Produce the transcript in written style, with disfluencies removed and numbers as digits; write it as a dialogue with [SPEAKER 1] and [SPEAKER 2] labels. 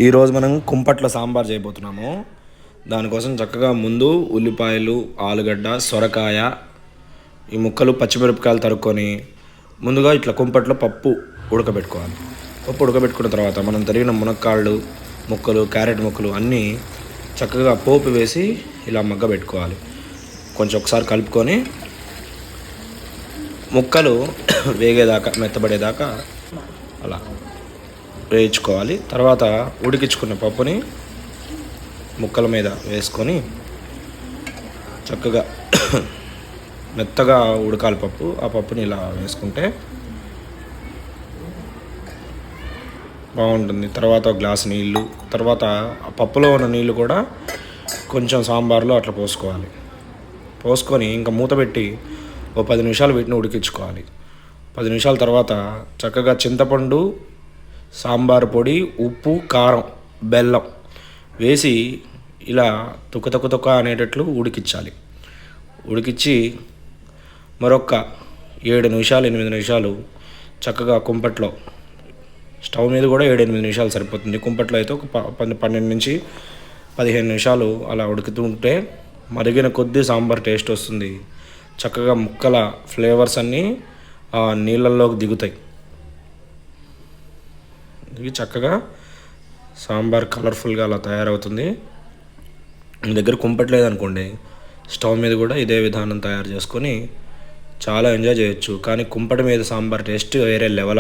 [SPEAKER 1] ఈరోజు మనం కుంపట్ల సాంబార్ చేయబోతున్నాము. దానికోసం చక్కగా ముందు ఉల్లిపాయలు, ఆలుగడ్డ, సొరకాయ, ఈ ముక్కలు, పచ్చిమిరపకాయలు తరుక్కొని ముందుగా ఇట్లా కుంపట్లో పప్పు ఉడకబెట్టుకోవాలి. పప్పు ఉడకబెట్టుకున్న తర్వాత మనం తరిగిన మునక్కాళ్ళు ముక్కలు, క్యారెట్ ముక్కలు అన్నీ చక్కగా పోపు వేసి ఇలా మగ్గబెట్టుకోవాలి. కొంచెం ఒకసారి కలుపుకొని ముక్కలు వేగేదాకా, మెత్తబడేదాకా అలా వేయించుకోవాలి. తర్వాత ఉడికించుకున్న పప్పుని ముక్కల మీద వేసుకొని చక్కగా మెత్తగా ఉడకాలి పప్పు. ఆ పప్పుని ఇలా వేసుకుంటే బాగుంటుంది. తర్వాత ఒక గ్లాస్ నీళ్ళు, తర్వాత ఆ పప్పులో ఉన్న నీళ్ళు కూడా కొంచెం సాంబార్లో అట్లా పోసుకోవాలి. పోసుకొని ఇంకా మూత పెట్టి ఓ 10 నిమిషాలు వీటిని ఉడికించుకోవాలి. 10 నిమిషాల తర్వాత చక్కగా చింతపండు, సాంబార్ పొడి, ఉప్పు, కారం, బెల్లం వేసి ఇలా తుక్క అనేటట్లు ఉడికించాలి. ఉడికించి మరొక 7 నిమిషాలు 8 నిమిషాలు చక్కగా కుంపట్లో, స్టవ్ మీద కూడా 7-8 నిమిషాలు సరిపోతుంది. కుంపట్లో అయితే ఒక 12 నుంచి 15 నిమిషాలు అలా ఉడుకుతుంటే మరిగిన కొద్దీ సాంబార్ టేస్ట్ వస్తుంది. చక్కగా ముక్కల ఫ్లేవర్స్ అన్నీ నీళ్ళల్లోకి దిగుతాయి. ఇది చక్కగా సాంబార్ కలర్ఫుల్గా అలా తయారవుతుంది. మీ దగ్గర కుంపట్ లేదనుకోండి, స్టవ్ మీద కూడా ఇదే విధానం తయారు చేసుకొని చాలా ఎంజాయ్ చేయొచ్చు. కానీ కుంపటి మీద సాంబార్ టేస్ట్ వేరే లెవెల్.